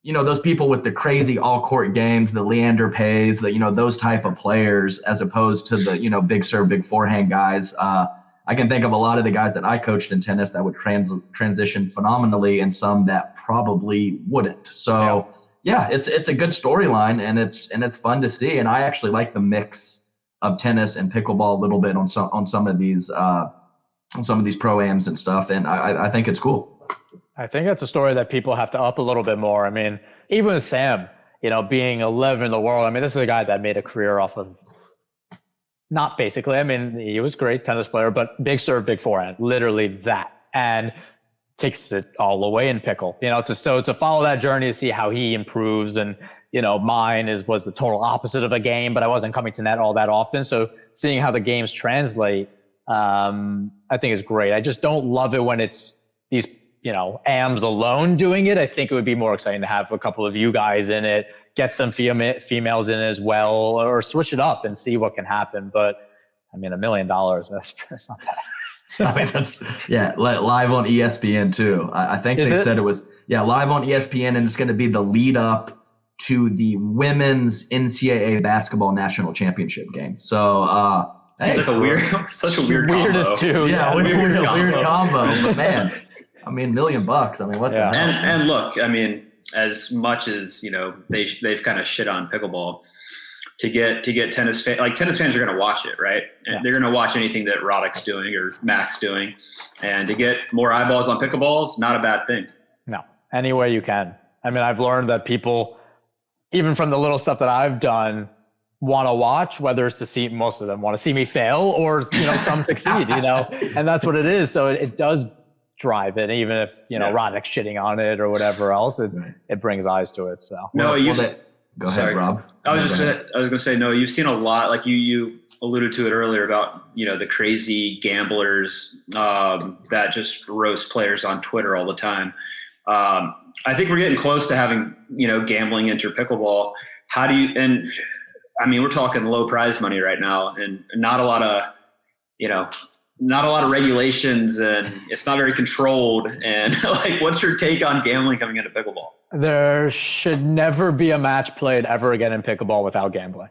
S2: those people with the crazy all court games, the Leander Pays, those type of players, as opposed to the, big serve, big forehand guys. I can think of a lot of the guys that I coached in tennis that would transition phenomenally and some that probably wouldn't. So yeah, it's a good storyline and it's fun to see. And I actually like the mix of tennis and pickleball a little bit on some of these pro-ams and stuff. And I think it's cool.
S5: I think that's a story that people have to up a little bit more. Even with Sam, being 11 in the world, this is a guy that made a career off of, not basically, he was a great tennis player, but big serve, big forehand, literally that. And takes it all away in pickle, to follow that journey to see how he improves. And, mine was the total opposite of a game, but I wasn't coming to net all that often. So seeing how the games translate, I think is great. I just don't love it when it's these, AMs alone doing it. I think it would be more exciting to have a couple of you guys in it, get some females in as well, or switch it up and see what can happen. But $1 million, that's not bad.
S2: That's live on ESPN too. I think they said it was live on ESPN, and it's going to be the lead up to the women's NCAA basketball national championship game. So
S4: seems like such a weird combo.
S5: Weirdest too.
S2: Yeah, weird combo. But man, $1 million. What the hell?
S4: And look, as much as they've kind of shit on pickleball, to get tennis fans are going to watch it, right? And they're going to watch anything that Roddick's doing or Mac's doing, and to get more eyeballs on pickleball is not a bad thing.
S5: No, any way you can. I've learned that people, even from the little stuff that I've done, want to watch, whether it's to see, most of them want to see me fail or some succeed, and that's what it is. So it does drive it, even if Roddick's shitting on it or whatever else, it brings eyes to it. So
S2: go ahead, Rob.
S4: I was going to say, no, you've seen a lot. You alluded to it earlier about, you know, the crazy gamblers that just roast players on Twitter all the time. I think we're getting close to having, you know, gambling enter pickleball. How do you, and I mean, we're talking low prize money right now and not a lot of, you know, not a lot of regulations, and it's not very controlled. And like, what's your take on gambling coming into pickleball?
S5: There should never be a match played ever again in pickleball without gambling.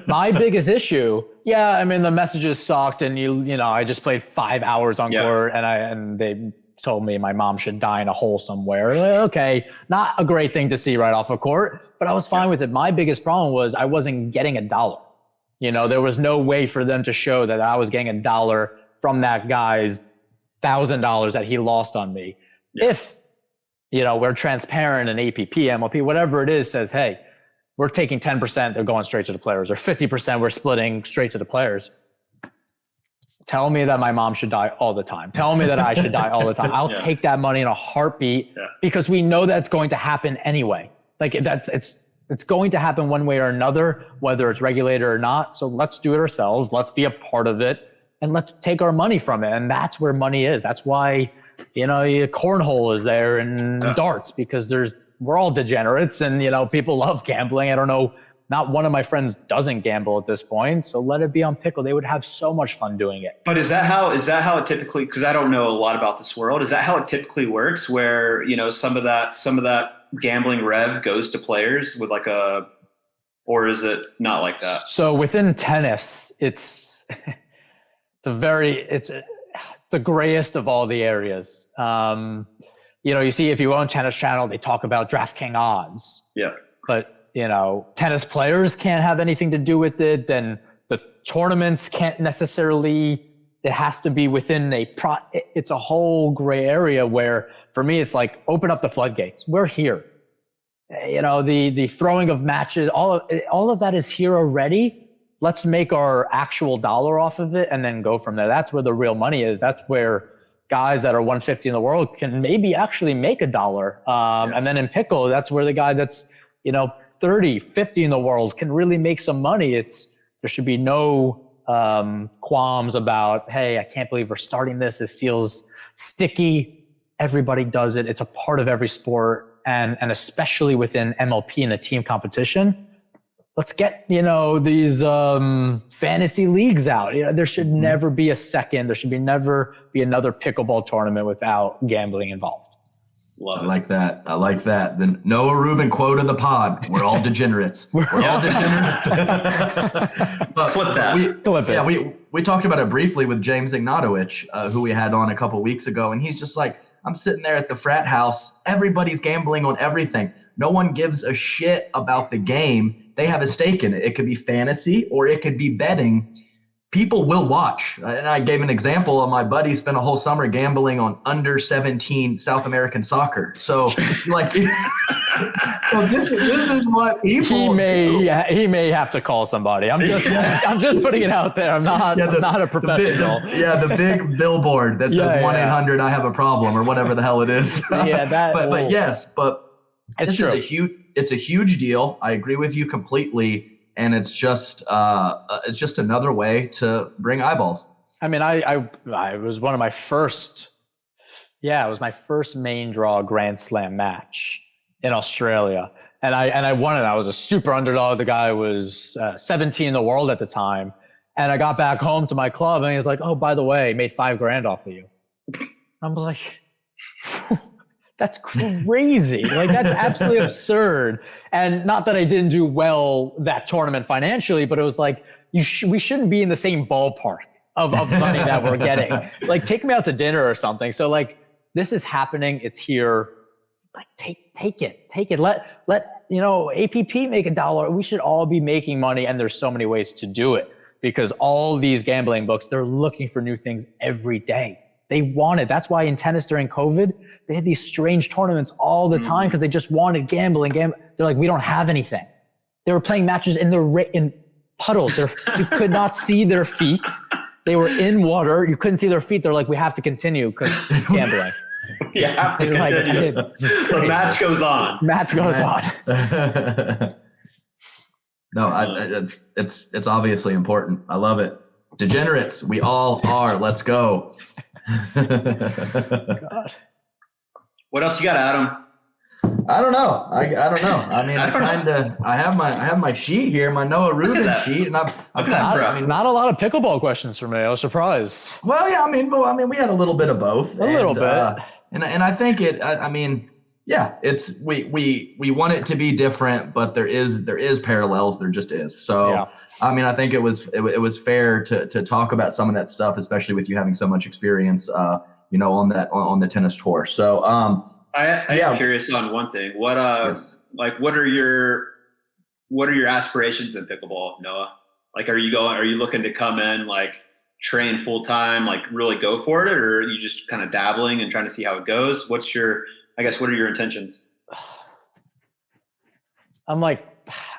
S5: My biggest issue, yeah, I mean, the messages sucked, and you know, I just played 5 hours on court, and they told me my mom should die in a hole somewhere. Okay, not a great thing to see right off a court, but I was fine with it. My biggest problem was I wasn't getting $1. You know, there was no way for them to show that I was getting $1 from that guy's $1,000 that he lost on me. Yeah. If, you know, we're transparent and APP, MLP, whatever it is, says, hey, we're taking 10%, they're going straight to the players, or 50%, we're splitting straight to the players. Tell me that my mom should die all the time. Tell me that I should die all the time. I'll take that money in a heartbeat because we know that's going to happen anyway. Like it's going to happen one way or another, whether it's regulated or not. So let's do it ourselves. Let's be a part of it, and let's take our money from it. And that's where money is. That's why, you know, cornhole is there and darts, because we're all degenerates, and, you know, people love gambling. I don't know, not one of my friends doesn't gamble at this point. So let it be on Pickle. They would have so much fun doing it.
S4: But is that how it typically, because I don't know a lot about this world, is that how it typically works, where, you know, some of that gambling rev goes to players with like or is it not like that?
S5: So within tennis, it's the grayest of all the areas. You know, you see, if you own Tennis Channel, they talk about DraftKings odds. Yeah. But, you know, tennis players can't have anything to do with it. Then the tournaments can't necessarily, it has to be within it's a whole gray area where, for me, it's like, open up the floodgates. We're here. You know, the throwing of matches, all of that is here already. Let's make our actual dollar off of it and then go from there. That's where the real money is. That's where guys that are 150 in the world can maybe actually make $1. And then in Pickle, that's where the guy that's, you know, 30, 50 in the world can really make some money. There should be no qualms about, hey, I can't believe we're starting this. It feels sticky. Everybody does it. It's a part of every sport. And especially within MLP and a team competition, let's get, you know, these fantasy leagues out. You know, there should never be there should never be another pickleball tournament without gambling involved.
S2: I like that. The Noah Rubin quote of the pod: "We're all degenerates. We're all degenerates."
S4: Flip that.
S2: We talked about it briefly with James Ignatowicz, who we had on a couple weeks ago, and he's just like, I'm sitting there at the frat house. Everybody's gambling on everything. No one gives a shit about the game. They have a stake in it. It could be fantasy or it could be betting. People will watch. And I gave an example of my buddy spent a whole summer gambling on under 17 South American soccer. So like, so this is what people
S5: he may have to call somebody. I'm just putting it out there. I'm not a professional.
S2: The big billboard that says 1-800 I have a problem, or whatever the hell it is. But yes, it's true. It's a huge deal. I agree with you completely. And it's just another way to bring eyeballs.
S5: I mean, I was one of my first, it was my first main draw Grand Slam match in Australia. And I won it. I was a super underdog. The guy was 17 in the world at the time. And I got back home to my club and he was like, oh, by the way, made $5,000 off of you. I was like, that's crazy. Like, that's absolutely absurd. And not that I didn't do well that tournament financially, but it was like, we shouldn't be in the same ballpark of money that we're getting. Like, take me out to dinner or something. So like, this is happening. It's here. Like, take it. Let you know, APP make $1. We should all be making money. And there's so many ways to do it, because all these gambling books, they're looking for new things every day. They wanted. That's why in tennis during COVID, they had these strange tournaments all the time, because they just wanted gambling. They're like, we don't have anything. They were playing matches in puddles. You could not see their feet. They were in water. You couldn't see their feet. They're like, we have to continue because gambling.
S4: You have to continue. The match goes on.
S5: Match goes on.
S2: No, it's obviously important. I love it. Degenerates, we all are. Let's go.
S5: God.
S4: What else you got, Adam?
S2: I don't know. I don't know. I mean, I have my sheet here, my Noah Rubin sheet, and
S5: not a lot of pickleball questions for me. I was surprised.
S2: Well, yeah, I mean, we had a little bit of both.
S5: A little bit.
S2: And I think it's we want it to be different, but there is parallels. There just is. So yeah. I mean, I think it was fair to talk about some of that stuff, especially with you having so much experience, on the tennis tour. So
S4: I am curious on one thing. What what are your aspirations in pickleball, Noah? Like, are you looking to come in, like, train full time, like really go for it, or are you just kind of dabbling and trying to see how it goes? What are your intentions?
S5: I'm like,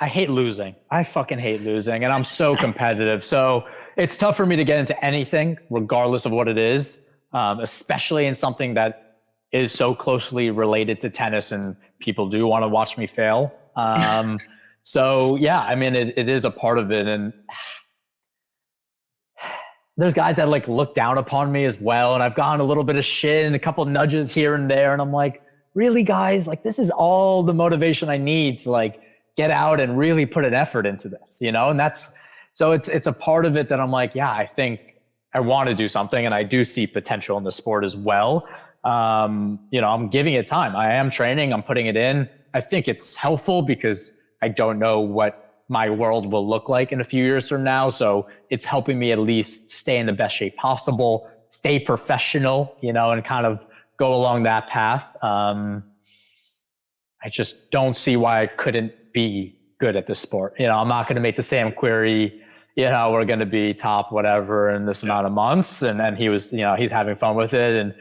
S5: I hate losing. I fucking hate losing, and I'm so competitive. So it's tough for me to get into anything, regardless of what it is, especially in something that is so closely related to tennis, and people do want to watch me fail. So yeah, I mean, it is a part of it. And there's guys that like look down upon me as well. And I've gotten a little bit of shit and a couple nudges here and there. And I'm like, really, guys, like, this is all the motivation I need to like get out and really put an effort into this, and so it's a part of it that I'm like, yeah, I think I want to do something, and I do see potential in the sport as well. I'm giving it time. I am training. I'm putting it in. I think it's helpful because I don't know what my world will look like in a few years from now. So it's helping me at least stay in the best shape possible, stay professional, and kind of go along that path. I just don't see why I couldn't be good at this sport. I'm not going to make the Sam Querrey, we're going to be top whatever in this amount of months. And then he was, he's having fun with it. And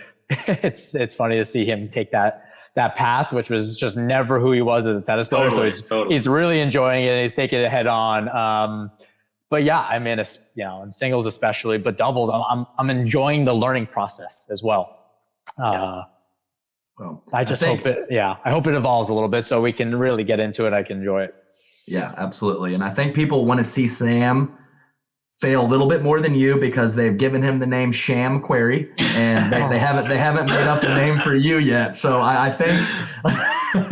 S5: it's funny to see him take that path, which was just never who he was as a tennis player. So he's really enjoying it, and he's taking it head on. But yeah, I mean, in singles especially, but doubles, I'm enjoying the learning process as well.
S2: Well,
S5: I hope it evolves a little bit so we can really get into it. I can enjoy it.
S2: Yeah, absolutely. And I think people want to see Sam fail a little bit more than you because they've given him the name Sham Querrey, and they haven't made up the name for you yet. So I think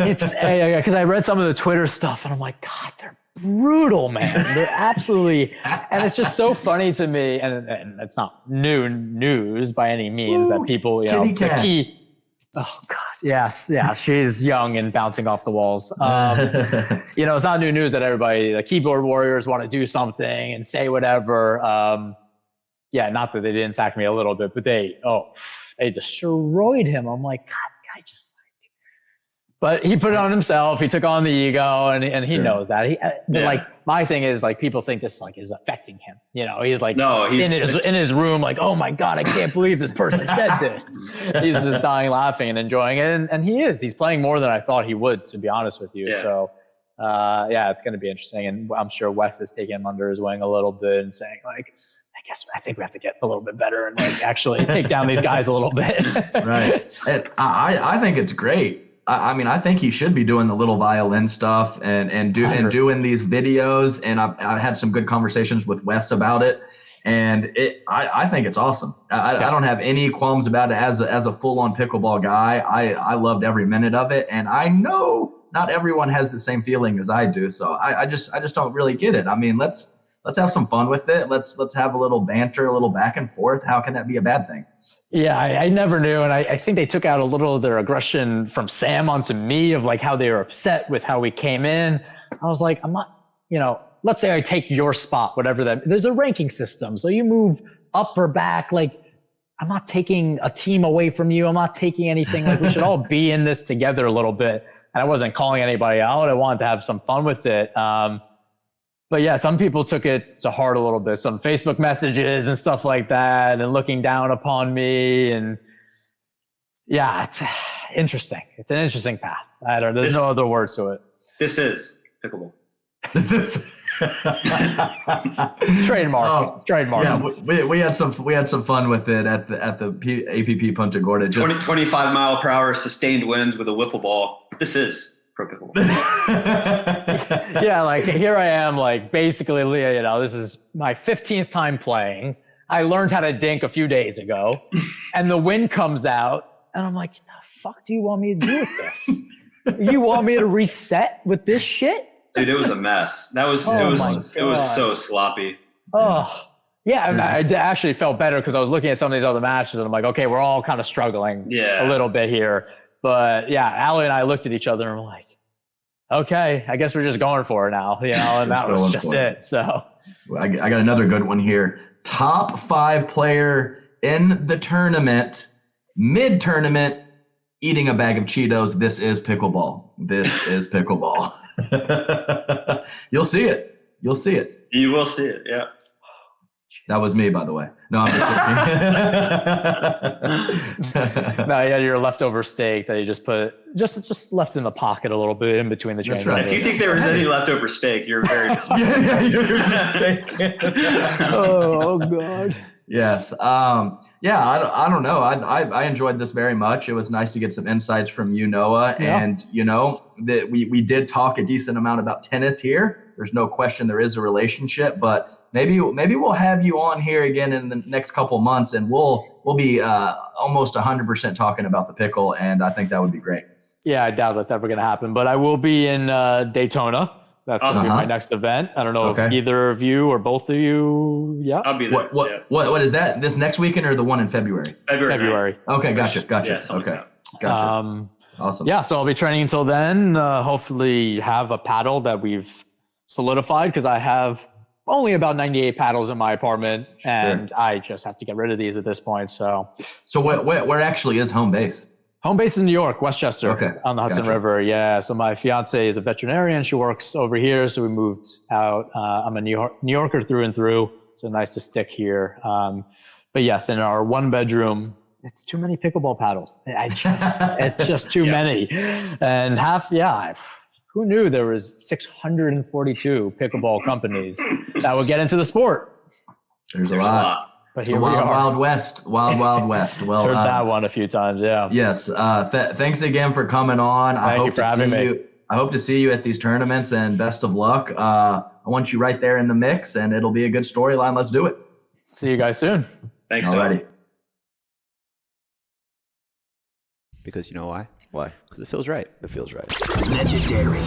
S5: it's because I read some of the Twitter stuff and I'm like, God, they're brutal, man. They're absolutely, and it's just so funny to me. And it's not new news by any means that people, the key. Oh God, yes, yeah. She's young and bouncing off the walls. It's not new news that everybody, the keyboard warriors, want to do something and say whatever. Not that they didn't attack me a little bit, but they destroyed him. I'm like, God, guy just like. But he put it on himself. He took on the ego, and he knows that. Like, my thing is, like, people think this like is affecting him. He's like, in his room, like, oh my God, I can't believe this person said this. He's just dying laughing and enjoying it, and he is. He's playing more than I thought he would, to be honest with you. Yeah. So, it's going to be interesting, and I'm sure Wes is taking him under his wing a little bit and saying, like, I think we have to get a little bit better and like actually take down these guys a little bit.
S2: Right. And I think it's great. I mean, I think he should be doing the little violin stuff and doing these videos. And I had some good conversations with Wes about it. And I think it's awesome. I don't have any qualms about it as a full-on pickleball guy. I loved every minute of it. And I know not everyone has the same feeling as I do. So I just don't really get it. I mean, let's have some fun with it. Let's have a little banter, a little back and forth. How can that be a bad thing?
S5: Yeah, I never knew. And I think they took out a little of their aggression from Sam onto me of like how they were upset with how we came in. I was like, I'm not, let's say I take your spot, whatever that, there's a ranking system. So you move up or back. Like, I'm not taking a team away from you. I'm not taking anything. Like, we should all be in this together a little bit. And I wasn't calling anybody out. I wanted to have some fun with it. But yeah, some people took it to heart a little bit, some Facebook messages and stuff like that, and looking down upon me. And yeah, it's interesting. It's an interesting path. There's no other words to it.
S4: This is pickleball.
S5: Trademark.
S2: Yeah, we had some fun with it at the APP Punta Gorda.
S4: 25 mile per hour sustained winds with a wiffle ball. This is pro pickleball.
S5: Yeah, like here I am, like basically, this is my 15th time playing. I learned how to dink a few days ago, and the wind comes out, and I'm like, the fuck do you want me to do with this? You want me to reset with this shit?
S4: Dude, it was a mess. It was so sloppy.
S5: Oh, yeah. And I actually felt better because I was looking at some of these other matches and I'm like, okay, we're all kind of struggling a little bit here. But yeah, Allie and I looked at each other and we're like, okay, I guess we're just going for it now, and that was just it. So
S2: I got another good one here. Top 5 player in the tournament, mid-tournament, eating a bag of Cheetos. This is pickleball. This is pickleball. You'll see it. You'll see it.
S4: You will see it, yeah.
S2: That was me, by the way. No, I'm just kidding.
S5: No, yeah, your leftover steak that you just put, just left in the pocket a little bit in between the changes.
S2: Right.
S4: If you think there was any leftover steak, you're very
S2: yeah, you're mistaken.
S5: Oh God.
S2: Yes. I don't know. I enjoyed this very much. It was nice to get some insights from you, Noah. Yeah. And that we did talk a decent amount about tennis here. There's no question there is a relationship, but maybe we'll have you on here again in the next couple months, and we'll be almost 100% talking about the pickle, and I think that would be great.
S5: Yeah, I doubt that's ever going to happen, but I will be in Daytona. That's going to be my next event. I don't know if either of you or both of you. Yeah,
S4: I'll be there.
S2: What is that? This next weekend or the one in February?
S5: February.
S2: Okay, gotcha.
S4: Yeah,
S2: okay, gotcha. Awesome.
S5: Yeah, so I'll be training until then. Hopefully, have a paddle that we've solidified because I have only about 98 paddles in my apartment, and I just have to get rid of these at this point. So
S2: where actually is home base?
S5: Home base in New York, Westchester, on the Hudson River. Yeah. So my fiance is a veterinarian. She works over here. So we moved out. I'm a New Yorker through and through. So nice to stick here. But yes, in our 1-bedroom, it's too many pickleball paddles. It's just too many. And who knew there was 642 pickleball companies that would get into the sport?
S2: There's a lot.
S5: But here we are.
S2: Wild West. Well,
S5: heard that one a few times. Yeah.
S2: Yes. Thanks again for coming on.
S5: Thank you for having me.
S2: I hope to see you at these tournaments, and best of luck. I want you right there in the mix, and it'll be a good storyline. Let's do it.
S5: See you guys soon.
S4: Thanks.
S2: Alrighty.
S1: Because you know why? Why? Because it feels right. It feels right.
S3: Legendary.